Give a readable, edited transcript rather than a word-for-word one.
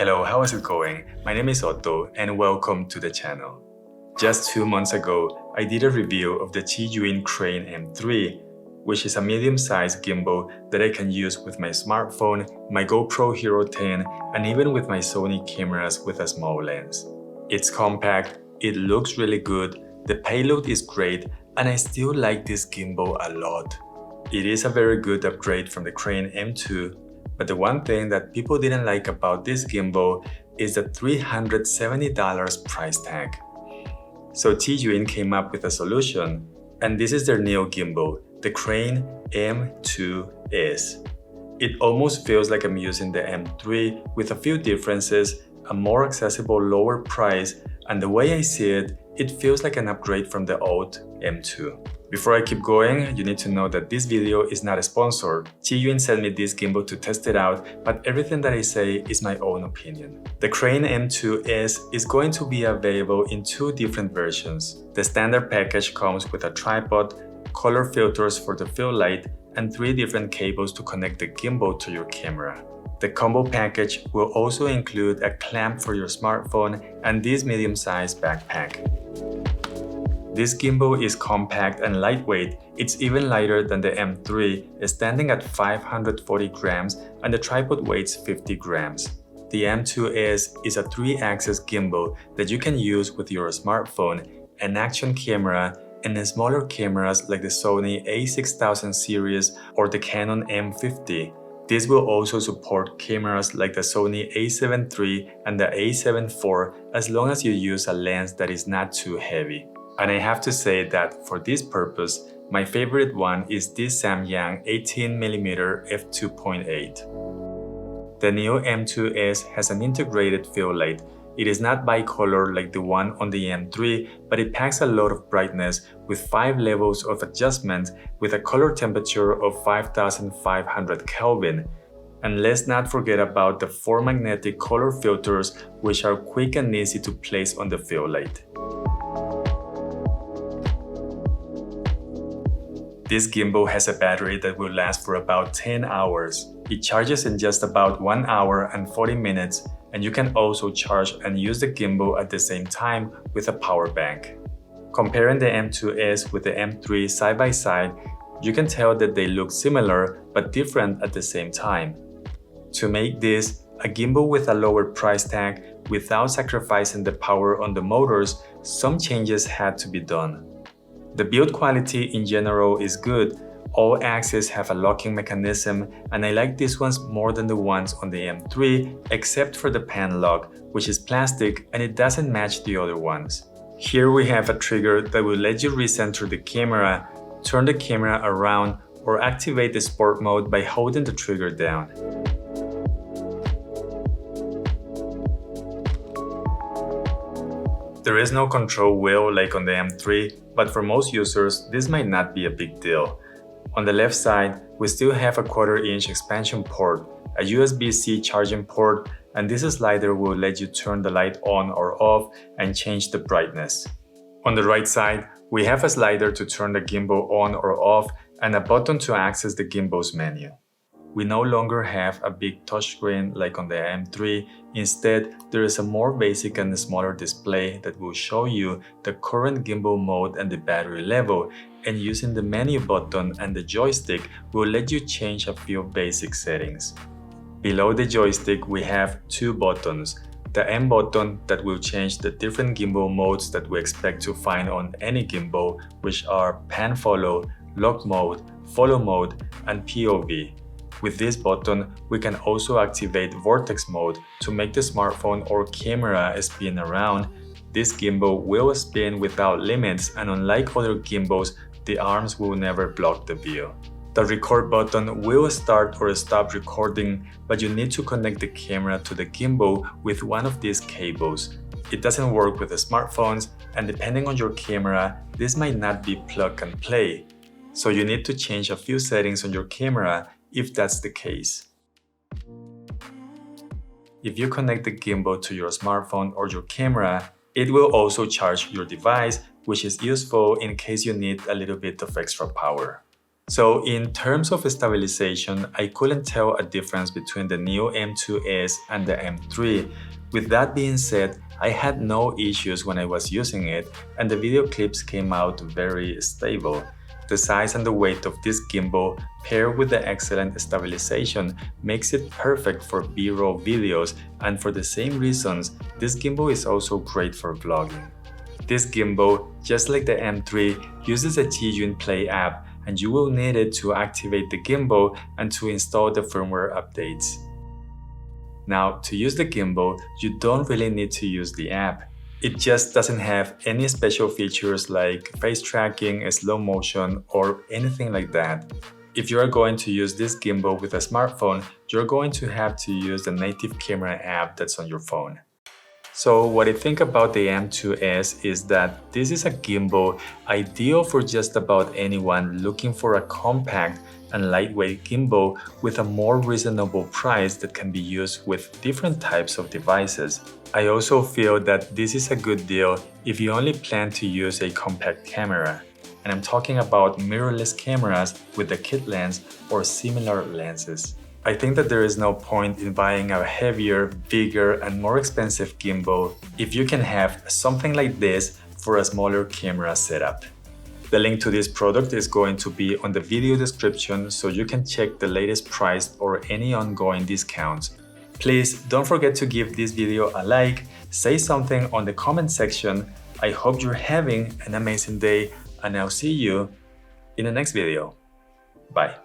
Hello, how is it going? My name is Otto and welcome to the channel. Just 2 months ago, I did a review of the ZHIYUN Crane M3, which is a medium-sized gimbal that I can use with my smartphone, my GoPro Hero 10, and even with my Sony cameras with a small lens. It's compact, it looks really good, the payload is great, and I still like this gimbal a lot. It is a very good upgrade from the Crane M2, but the one thing that people didn't like about this gimbal is the $370 price tag. So ZHIYUN came up with a solution, and this is their new gimbal, the Crane M2S. It almost feels like I'm using the M3 with a few differences, a more accessible lower price, and the way I see it, it feels like an upgrade from the old M2. Before I keep going, you need to know that this video is not a sponsor. ZHIYUN sent me this gimbal to test it out, but everything that I say is my own opinion. The Crane M2S is going to be available in 2 different versions. The standard package comes with a tripod, color filters for the fill light, and 3 different cables to connect the gimbal to your camera. The combo package will also include a clamp for your smartphone and this medium-sized backpack. This gimbal is compact and lightweight. It's even lighter than the M3, standing at 540 grams, and the tripod weighs 50 grams. The M2S is a 3-axis gimbal that you can use with your smartphone, an action camera, and the smaller cameras like the Sony a6000 series or the Canon M50. This will also support cameras like the Sony a7 III and the a7 IV as long as you use a lens that is not too heavy. And I have to say that for this purpose, my favorite one is this Samyang 18mm f2.8. The new M2S has an integrated fill light. It is not bicolor like the one on the M3, but it packs a lot of brightness with 5 levels of adjustment with a color temperature of 5500 Kelvin. And let's not forget about the 4 magnetic color filters, which are quick and easy to place on the fill light. This gimbal has a battery that will last for about 10 hours. It charges in just about 1 hour and 40 minutes, and you can also charge and use the gimbal at the same time with a power bank. Comparing the M2S with the M3 side by side, you can tell that they look similar but different at the same time. To make this a gimbal with a lower price tag without sacrificing the power on the motors, some changes had to be done. The build quality in general is good. All axes have a locking mechanism, and I like these ones more than the ones on the M3 except for the pan lock, which is plastic and it doesn't match the other ones. Here we have a trigger that will let you recenter the camera, turn the camera around, or activate the sport mode by holding the trigger down. There is no control wheel like on the M3, but for most users, this might not be a big deal. On the left side, we still have a 1/4-inch expansion port, a USB-C charging port, and this slider will let you turn the light on or off and change the brightness. On the right side, we have a slider to turn the gimbal on or off and a button to access the gimbal's menu. We no longer have a big touchscreen like on the M3. Instead, there is a more basic and smaller display that will show you the current gimbal mode and the battery level, and using the menu button and the joystick will let you change a few basic settings. Below the joystick, we have 2 buttons. The M button that will change the different gimbal modes that we expect to find on any gimbal, which are pan follow, lock mode, follow mode, and POV. With this button, we can also activate vortex mode to make the smartphone or camera spin around. This gimbal will spin without limits, and unlike other gimbals, the arms will never block the view. The record button will start or stop recording, but you need to connect the camera to the gimbal with one of these cables. It doesn't work with the smartphones, and depending on your camera, this might not be plug and play. So you need to change a few settings on your camera if that's the case. If you connect the gimbal to your smartphone or your camera, it will also charge your device, which is useful in case you need a little bit of extra power. So in terms of stabilization, I couldn't tell a difference between the new M2S and the M3. With that being said, I had no issues when I was using it, and the video clips came out very stable. The size and the weight of this gimbal, paired with the excellent stabilization, makes it perfect for B-roll videos, and for the same reasons, this gimbal is also great for vlogging. This gimbal, just like the M3, uses a ZHIYUN Play app, and you will need it to activate the gimbal and to install the firmware updates. Now, to use the gimbal, you don't really need to use the app. It just doesn't have any special features like face tracking, slow motion, or anything like that. If you are going to use this gimbal with a smartphone, you're going to have to use the native camera app that's on your phone. So what I think about the M2S is that this is a gimbal ideal for just about anyone looking for a compact and lightweight gimbal with a more reasonable price that can be used with different types of devices. I also feel that this is a good deal if you only plan to use a compact camera. And I'm talking about mirrorless cameras with the kit lens or similar lenses. I think that there is no point in buying a heavier, bigger, and more expensive gimbal if you can have something like this for a smaller camera setup. The link to this product is going to be on the video description, so you can check the latest price or any ongoing discounts. Please don't forget to give this video a like, say something on the comment section. I hope you're having an amazing day, and I'll see you in the next video. Bye.